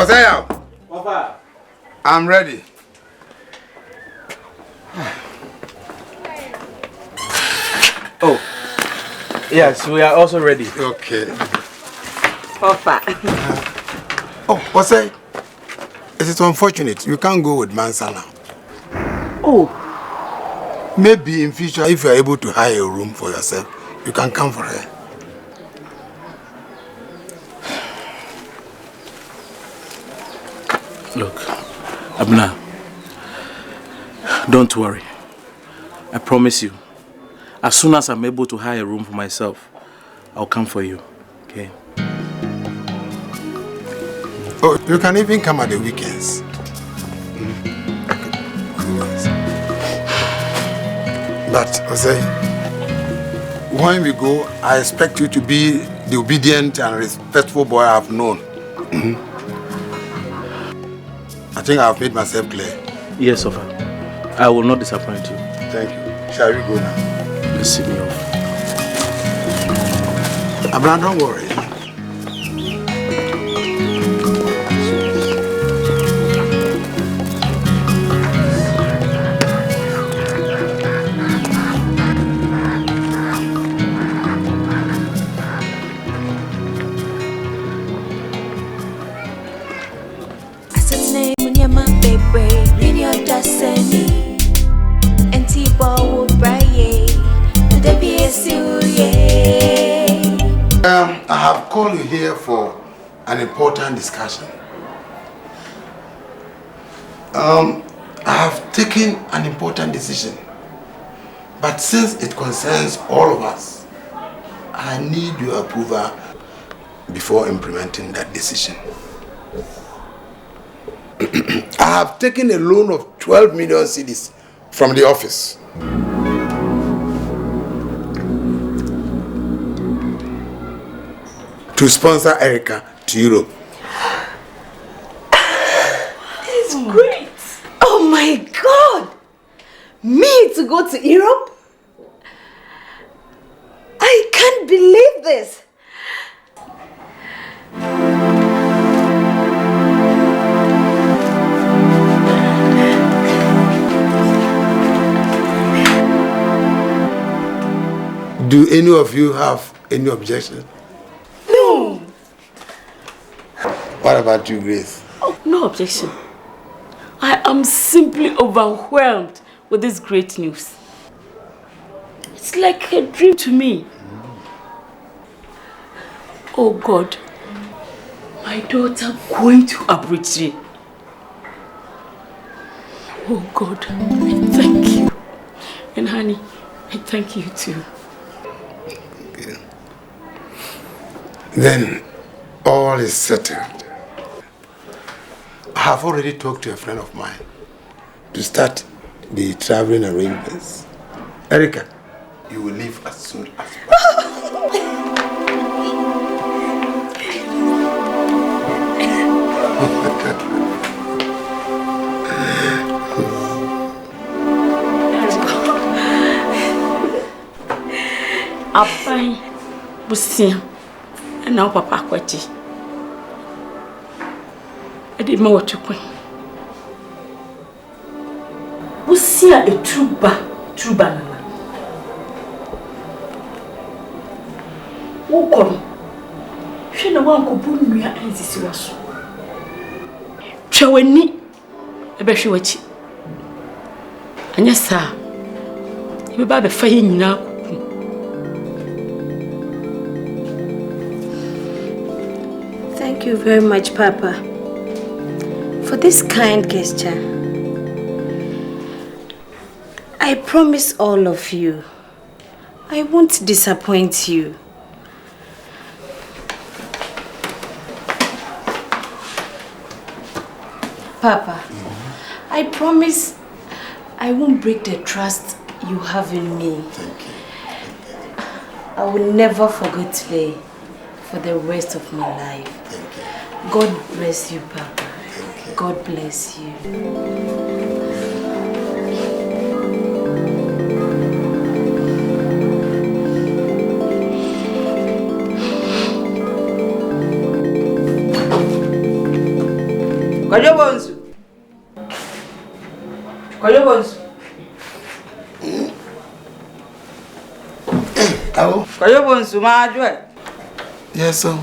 Hosea! Papa! I'm ready. Oh, yes, we are also ready. Okay. Papa. Oh, Hosea, it is unfortunate. You can't go with Mansa now. Oh. Maybe in future, if you are able to hire a room for yourself, you can come for her. Look, Abna, don't worry. I promise you, as soon as I'm able to hire a room for myself, I'll come for you, okay? Oh, you can even come at the weekends. But, Jose, when we go, I expect you to be the obedient and respectful boy I've known. I think I've made myself clear. Yes, Ofa. I will not disappoint you. Thank you. Shall we go now? Let's see me off. Abraham, don't worry. I have called you here for an important discussion. I have taken an important decision, but since it concerns all of us, I need your approval before implementing that decision. I have taken a loan of 12 million cedis from the office. To sponsor Erika to Europe. It's great! Oh my God! Me to go to Europe? I can't believe this! Do any of you have any objection? No! What about you, Grace? Oh, no objection. I am simply overwhelmed with this great news. It's like a dream to me. Oh God, my daughter going to Abuja. Oh God, I thank you. And honey, I thank you too. Okay. Then all is settled. I have already talked to a friend of mine to start the traveling arrangements. Erika, you will leave as soon as possible. Apai, busia, and now Papa Kwati. I didn't know what to quit. Busia a true banana. Welcome. She no one could put me at this was. Chaweni, a beshiwachi. And yes, sir, you be faying now. Thank you very much, Papa, for this kind gesture. I promise all of you, I won't disappoint you. Papa, I promise I won't break the trust you have in me. Thank you. I will never forget today for the rest of my life. Thank you. God bless you, Papa. Thank you. God bless you. Kwajo bonsu. Kwajo bonsu. Awo. Kwajo bonsu ma adwe. Yes, sir.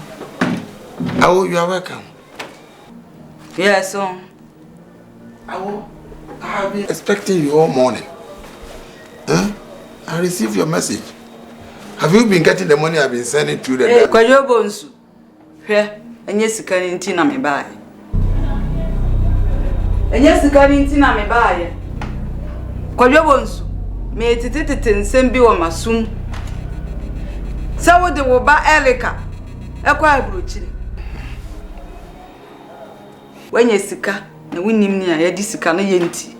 Awo, you are welcome. Yes, sir. Awo, I have been expecting you all morning. Huh? I received your message. Have you been getting the money I've been sending through the Hey, Kwajo bonsu. Hwe, enye sika ni nti na me bae. Enye sika ni nti na me bae. Kwajo bonsu. Me titititi nsem bi wo masum. Sawo de wo ba Erika. Ekwa abrochiri. Wenye sika na wonim ni a ye di sika na ye nti.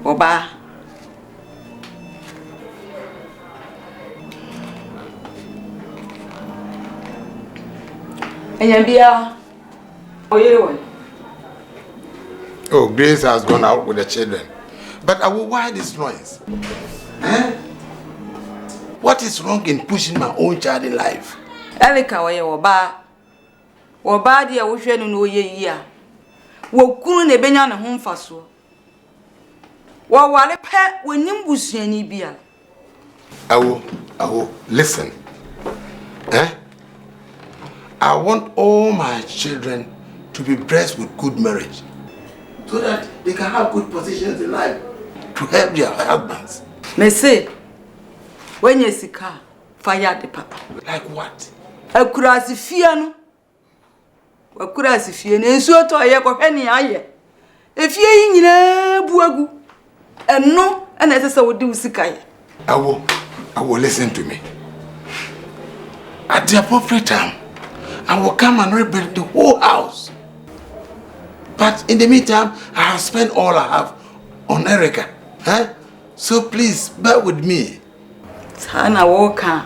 Oba. Oh, Grace has gone out with the children. But why this noise? Eh? What is wrong in pushing my own child in life? Erika waye woba. Woba dia wo hwe no no ye yi a. Wo kunu na benya ne ho mfaso. Wo wale pe wonim busuani bia. Awo, listen. Eh? I want all my children to be blessed with good marriage so that they can have good positions in life to help their husbands. Me say, when you sika, fire the papa. Like what? Akurasi fie no. Akurasi fie na ensuo to aye ko hwe ne aye. Efie yi nyina buagu. Eno na esese wo di usika ye. Awo, listen to me. At the appropriate time, I will come and rebuild the whole house. But in the meantime, I have spent all I have on Erika. Huh? So please, bear with me. Sana woka,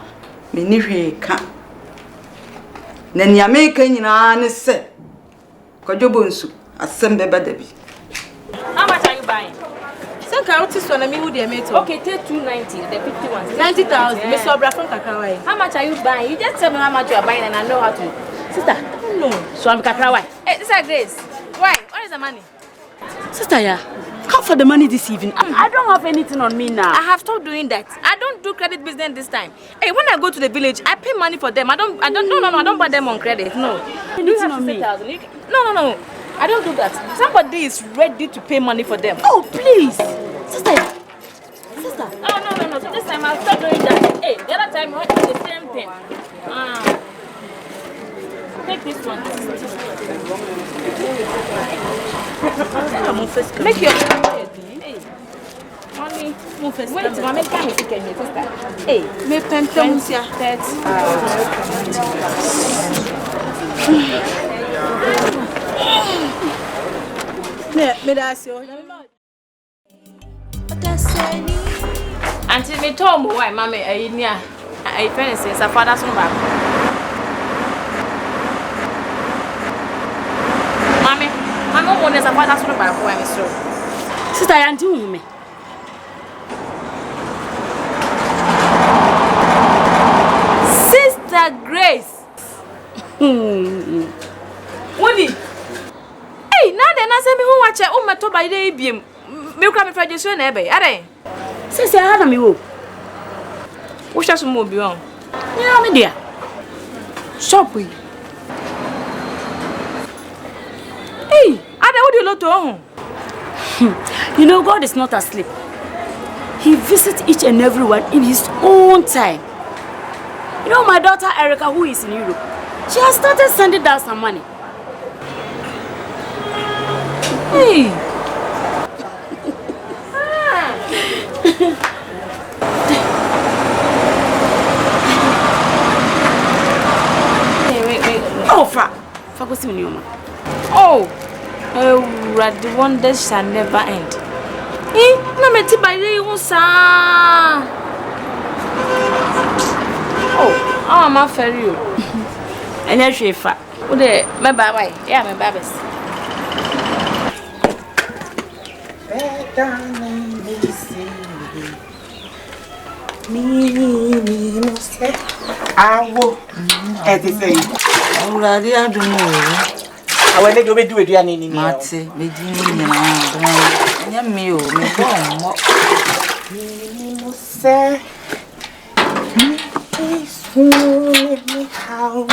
me ni hwe ka. Na Nyame ka nyina ne se. Kwajo bonsu, asem beba da bi. How much are you buying? Some carrots on a me who they made. Okay, take 290, the 50 ones. 90,000. Miss Obra from Kakawai. How much are you buying? You just tell me how much you are buying and I know how to. Sister, I don't know. So I'm Kakawai. Hey, Sister Grace. Why? What is the money? Sister, yeah. Come for the money this evening. I don't have anything on me now. I have stopped doing that. I don't do credit business this time. Hey, when I go to the village, I pay money for them. I don't buy them on credit. No. Anything on me? No. I don't do that. Somebody is ready to pay money for them. Oh, please. Sister. No. So this time I'll stop doing that. Hey, the other time I did the same thing. Take this one. Make your hey. Mommy, move first. Wait, mommy can't speak here, sister. Hey, me pension. Me that's you. Until me told me why, mommy, I friend says her father's son back. Mommy, won't a father's son back why me so. Sister, I am doing me. Sister Grace. Woody. Hey, now then I say me who watch my to by the beam. Me come from Jesus na ebe. Are. Sister, how am you? Wo sha so mo bi on. Yeah, me dear. Stop we. Hey, ada wo di loto ohun. You know, God is not asleep. He visits each and everyone in his own time. You know, my daughter Erika, who is in Europe, she has started sending down some money. Hey. Wait. Oh, Fa go see me, Nyoma. Oh, the wonders shall never end. Na me ti by you sa. Oh, I'm a ferry. And then she fa. Wo de me bye. Yeah, me babes. Me no say. Awo. Eti say. Urade adumo. I will let you do it. Mate, me doing me, me say, me how.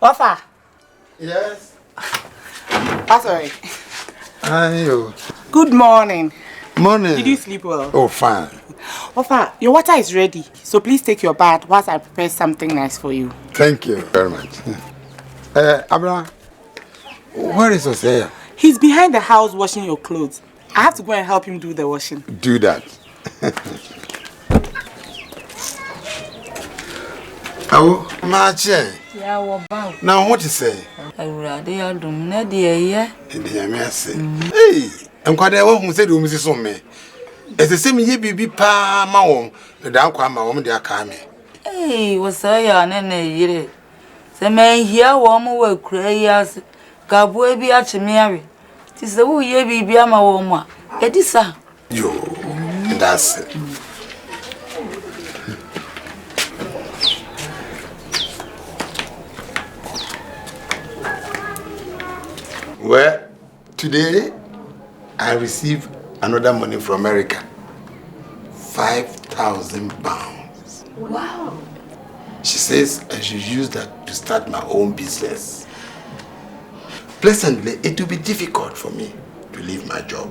Offer. Yes. Sorry. Ayo. Good morning. Morning. Did you sleep well? Oh, fine. Offer, your water is ready. So please take your bath whilst I prepare something nice for you. Thank you very much. Abraham, where is Hosea? He's behind the house washing your clothes. I have to go and help him do the washing. Do that. Oh, Marche. Yeah, what about? Now, what you say? I rather ADOM, Nadia, yeah. Nyame say. Hey, I'm quite a woman said, Mrs. Some. As the same ye be pa ma the down kwa ma they are coming. Hey, was I an ye? The man here, woman will cry as Gabu be at Mary. 'Tis the woo ye be a ma woman. It is a. Yo, that's it. Well, today I received another money from Erika. £5,000. Wow. She says I should use that to start my own business. Pleasantly, it will be difficult for me to leave my job.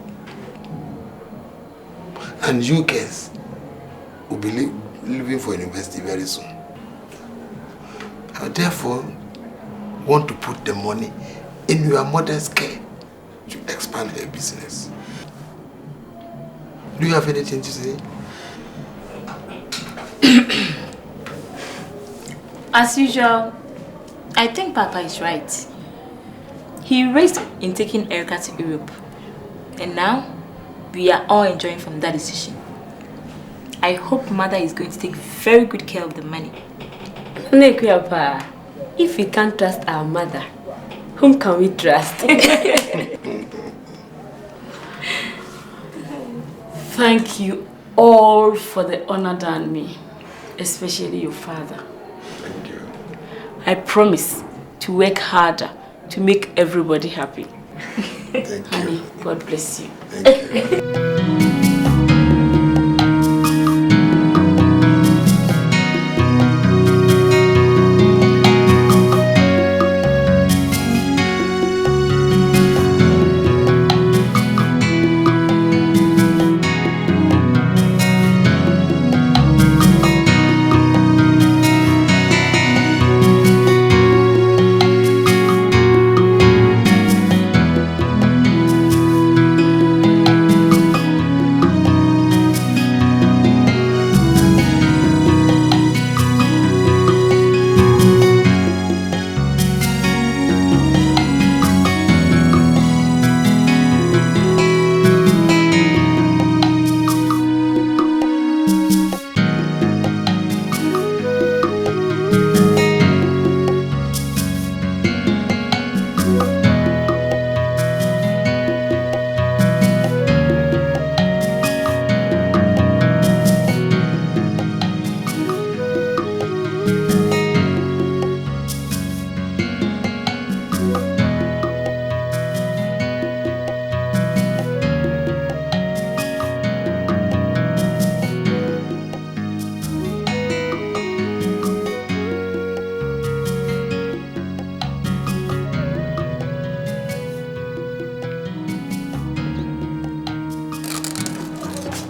And you guys will be leaving for university very soon. I therefore want to put the money in your mother's care to expand her business. Do you have anything to say? As usual, I think Papa is right. He raised in taking Erika to Europe. And now, we are all enjoying from that decision. I hope Mother is going to take very good care of the money. Papa, if we can't trust our mother, whom can we trust? Thank you all for the honor done me, especially your father. Thank you. I promise to work harder to make everybody happy. Thank you. Honey, God bless you. Thank you.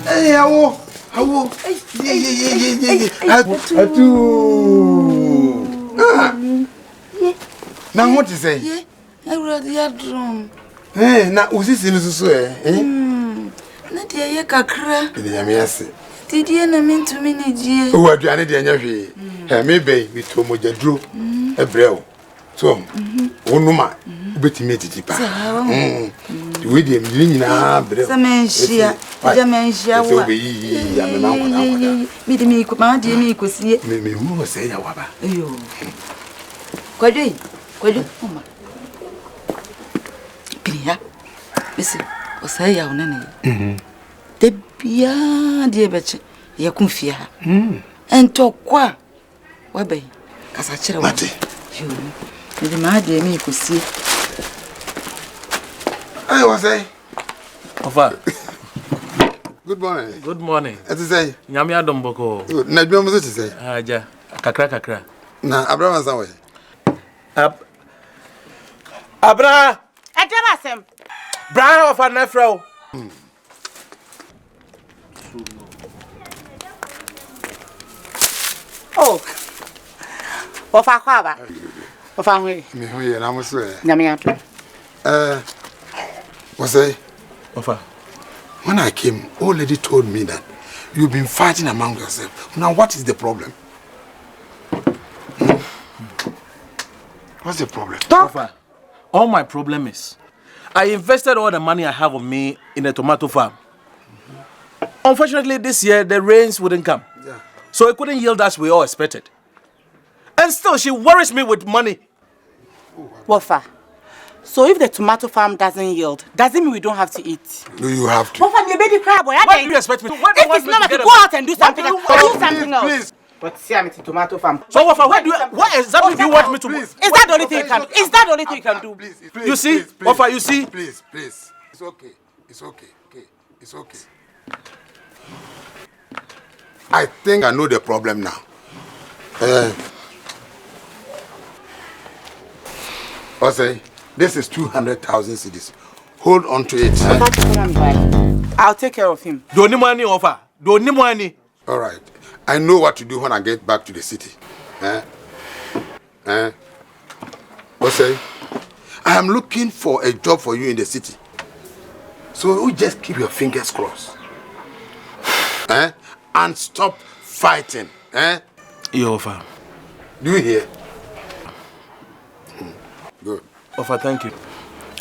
Hey, how? Now what you say? Yeah, I rather ADOM. Hey, now who's this in the so Nadia, ye kakra. Nyame say. Did you mean to me, dear? Oh, I do anything anything. Maybe we to Mojadro, a brew. So, one woman, but me to We didn't know. Some men share. Jamanshia. Me could my dear me could see it. Me who say a wabba. Could you? Pia, listen, or say your name. The Pia, dear Betch, you can fear her. And talk qua. Wabby, as I chill about it. You, the my dear me could see. I was say. Good morning. Good morning. As I say, Nyame ADOM boko. Na dwom so say. Aja, kakra. Na Abraham Sawe. Abra! Ajabasem. Bra of an afro. Oh. Ofa kwaba. Ofa hwe. Me ho ye na mo so e. Nyame ato. Was say. Ofa. When I came, old lady told me that you've been fighting among yourselves. Now, what is the problem? What's the problem? Ofa, all my problem is, I invested all the money I have on me in a tomato farm. Unfortunately, this year, the rains wouldn't come. Yeah. So it couldn't yield as we all expected. And still, she worries me with money. Wofa. So if the tomato farm doesn't yield, doesn't mean we don't have to eat. No, you have to. Wofa, you baby crab boy. What do you expect me to do? If it's not to go out and do something else, do something else. Please. But see, I'm to tomato farm. So what exactly do you want me to do? Is that the only thing you can do? Is that the only thing you can do? Please, You see? Ofa, you see? Please. It's okay. It's okay. I think I know the problem now. Osei, this is 200,000 cedis. Hold on to it. I'll take care of him. Don't need money, Ofa. Don't need money. All right. I know what to do when I get back to the city. Osei, I am looking for a job for you in the city. So you just keep your fingers crossed. And stop fighting. Yo, Ofa. Do you hear? Good. Ofa, thank you.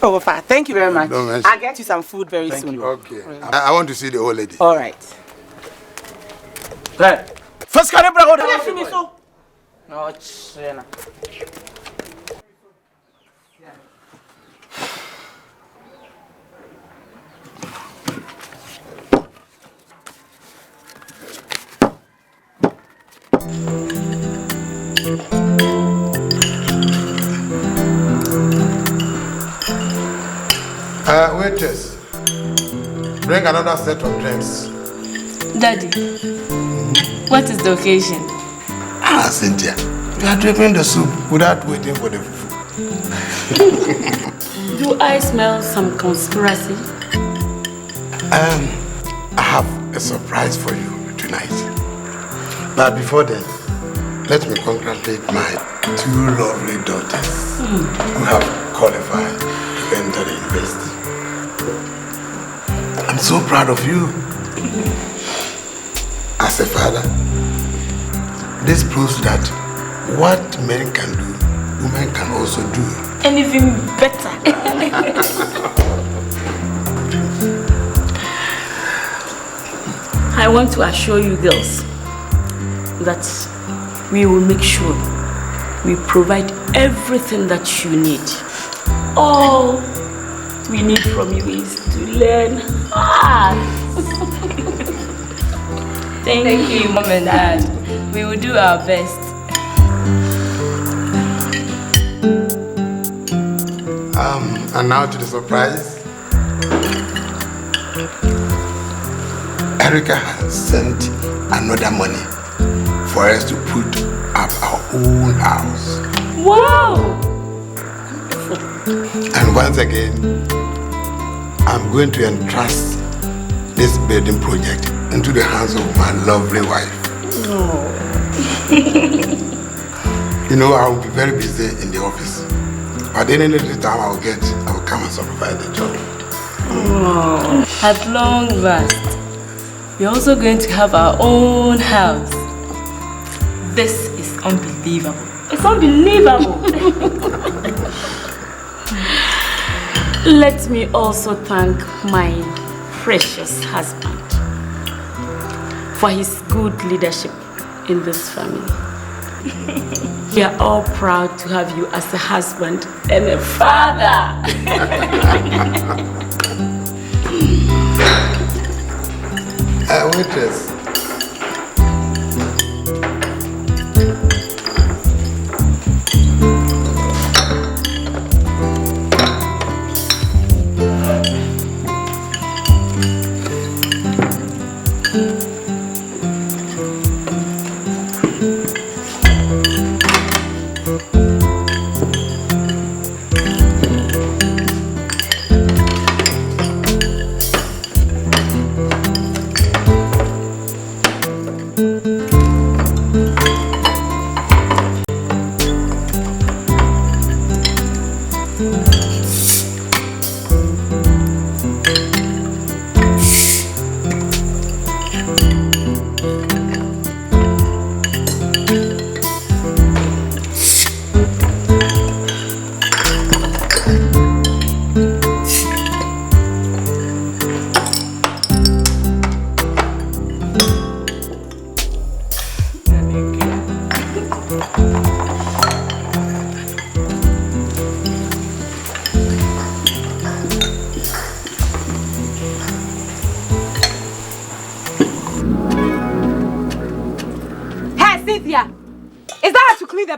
Oh, Wofa, thank you very much. I'll get you some food very soon. Okay. I want to see the old lady. All right. Right. First, can you bring out No, Chena. Waitress, bring another set of drinks. Daddy, what is the occasion? Cynthia, you are drinking the soup without waiting for the food. Do I smell some conspiracy? I have a surprise for you tonight. But before then, let me congratulate my 2 lovely daughters who have qualified to enter the university. I'm so proud of you. As a father, this proves that what men can do, women can also do. And even better. I want to assure you girls that we will make sure we provide everything that you need. All we need from you is to learn hard. Thank you, Mom and Dad. We will do our best. And now to the surprise. Erika has sent another money for us to put up our own house. Wow! And once again, I'm going to entrust this building project into the hands of my lovely wife. Oh. You know, I will be very busy in the office. But any little time I will come and supervise the job. Oh. At long last, we're also going to have our own house. This is unbelievable. It's unbelievable. Let me also thank my precious husband for his good leadership in this family. We are all proud to have you as a husband and a father. Waitress.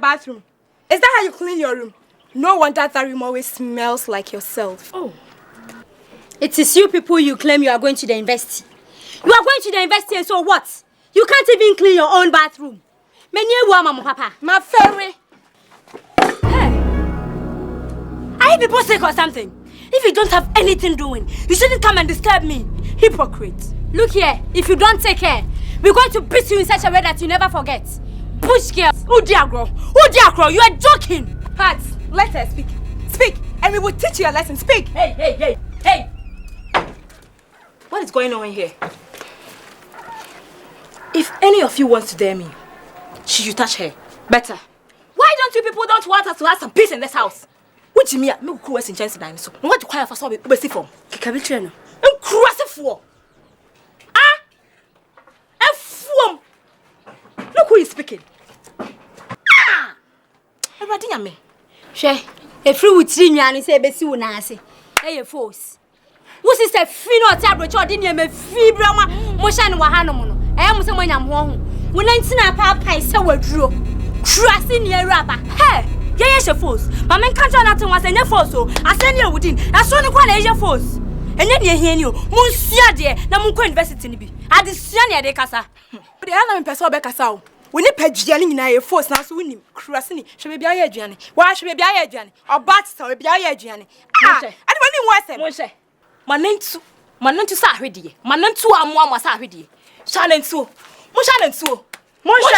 Bathroom. Is that how you clean your room? No wonder that room always smells like yourself. Oh. It is you people you claim you are going to the university. You are going to the university and so what? You can't even clean your own bathroom. Papa. My fairy. Hey. Are you people sick or something? If you don't have anything doing, you shouldn't come and disturb me. Hypocrite. Look here, if you don't take care, we're going to beat you in such a way that you never forget. Push girl. Oh dear girl. You are joking. Pat, let her speak. Speak, and we will teach you a lesson. Speak. Hey. What is going on here? If any of you wants to dare me, should you touch her? Better. Why don't you people don't want us to have some peace in this house? What do you mean? Me who is in chance dine so. What to quiet for so be see from? Kikabitri no. Encrase for. Ah? Efuom. Look who is speaking. Ah! Everybody Nyame. She, efri wutri nwane se besi wo na ase. Eye force. Wo sister fi no ti abrocho odi ne me fi brama mo hye ne wa hanom no. Mo se mo nyam ho ho. Wo nanti na papa se waduro. Krase ne awuraba. Hey, ye she force. Ma men kan try na ten was enye force o. Aseni e wudin. Aso ne kwa na ye force. Enye ne ehia ni o. Mo nsua de na mo kwa university ni bi. Ade sua ne de kasa. De ana me pese obekasa o. Woni paduane nyina ye force na so wonim krase ni hwe bia ye aduane wa hwe bia ye aduane obat se bia ye aduane ah ade woni wo asem mo hwe manantu sa ahwedie manantu amoa sa ahwedie sha nantu mo sha nantu mo hwe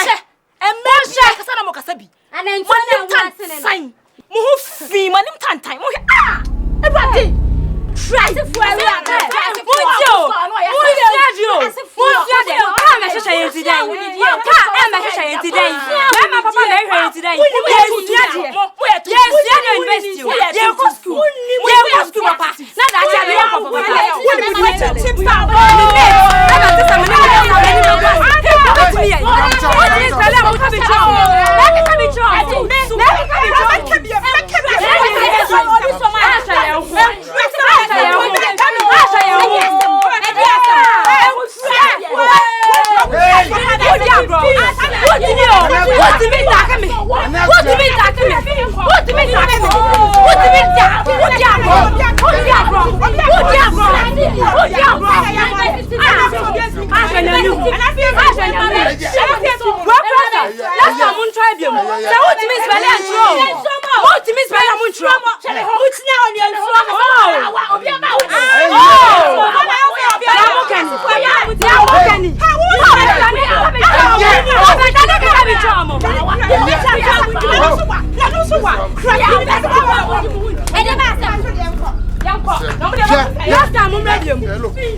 emehwe kasa na mo kasa bi anantu na wo asene no mo ho fi manim tantan mo hwe ah everybody try to for everybody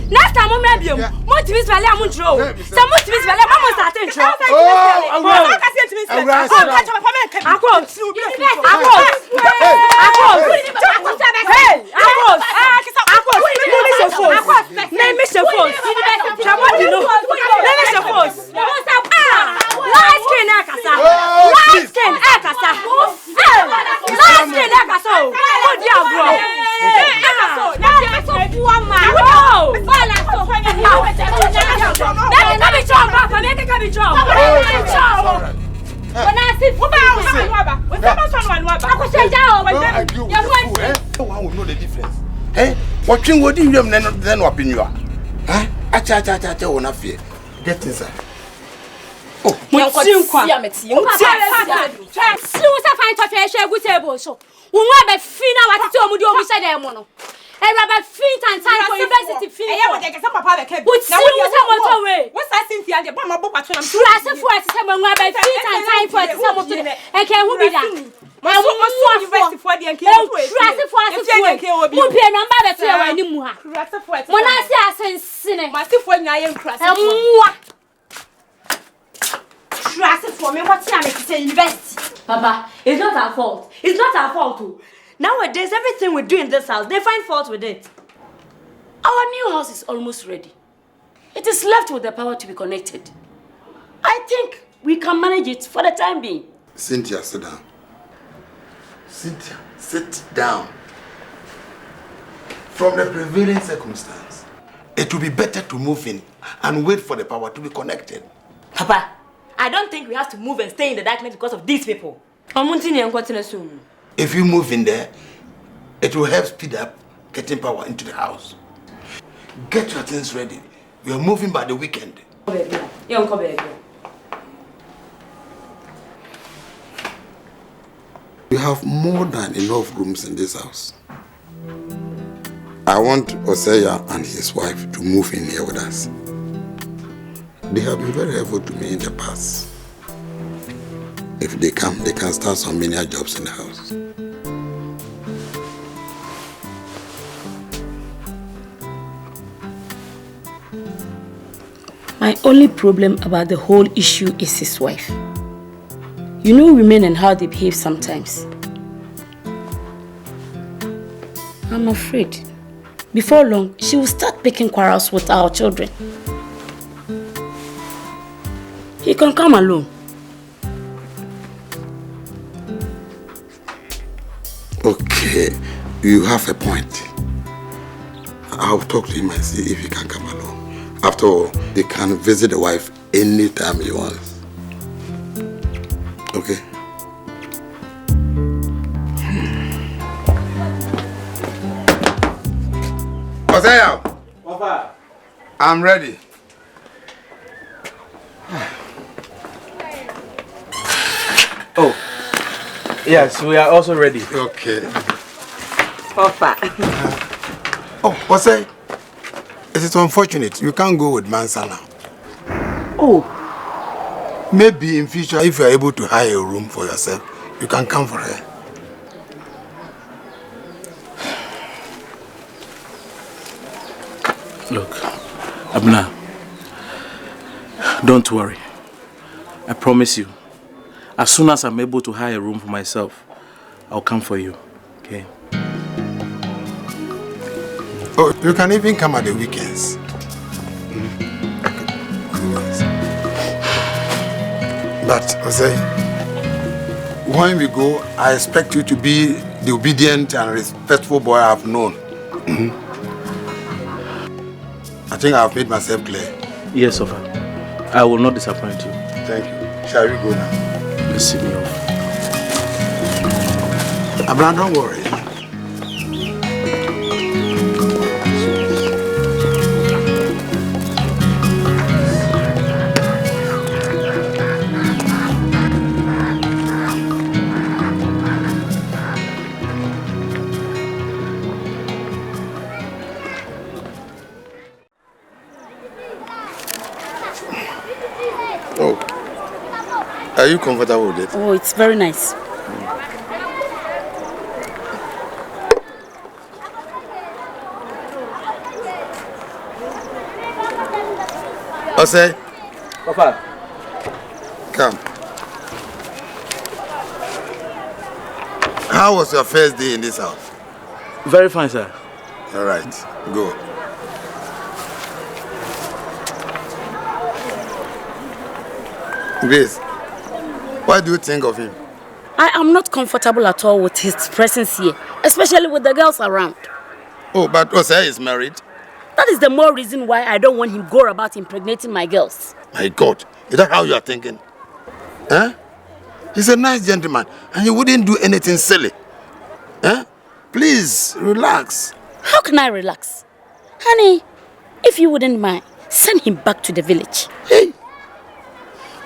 Next time I'm ready. What is Valley? I'm on show. Some what is Valley? I'm on starting show. Watching what you then up in you are. Acha, won't fear. Get inside. Oh, you Papa, it's not our fault. It's not our fault too. Nowadays, everything we do in this house, they find fault with it. Our new house is almost ready. It is left with the power to be connected. I think we can manage it for the time being. Cynthia, sit down. Cynthia, sit down. From the prevailing circumstance, it will be better to move in and wait for the power to be connected. Papa, I don't think we have to move and stay in the darkness because of these people. If you move in there, it will help speed up getting power into the house. Get your things ready. We are moving by the weekend. We have more than enough rooms in this house. I want Osea and his wife to move in here with us. They have been very helpful to me in the past. If they come, they can start some menial jobs in the house. My only problem about the whole issue is his wife. You know women and how they behave sometimes. I'm afraid before long she will start picking quarrels with our children. He can come alone. Okay, you have a point. I'll talk to him and see if he can come along. After all, they can visit the wife anytime he wants. Okay? Osea! Papa! I'm ready. Oh, yes, we are also ready. Okay. Papa. Oh, Osea, it is unfortunate. You can't go with Mansa now. Oh. Maybe in future, if you are able to hire a room for yourself, you can come for her. Look, Abna, don't worry. I promise you, as soon as I'm able to hire a room for myself, I'll come for you, okay? Oh, you can even come at the weekends. But, Jose, when we go, I expect you to be the obedient and respectful boy I've known. I think I've made myself clear. Yes, Ofa. I will not disappoint you. Thank you. Shall we go now? Let's see me off. Abraham, don't worry. Are you comfortable with it? Oh, it's very nice. Ose? Papa. Come. How was your first day in this house? Very fine, sir. All right, go. Grace, what do you think of him? I am not comfortable at all with his presence here, especially with the girls around. Oh, but Osei is married. That is the more reason why I don't want him go about impregnating my girls. My God, is that how you are thinking? Huh? He's a nice gentleman and he wouldn't do anything silly. Huh? Please, relax. How can I relax? Honey, if you wouldn't mind, send him back to the village. Hey,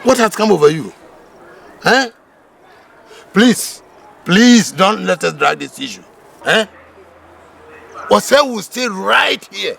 what has come over you? Huh? Please don't let us drag this issue. Huh? Osei will stay right here.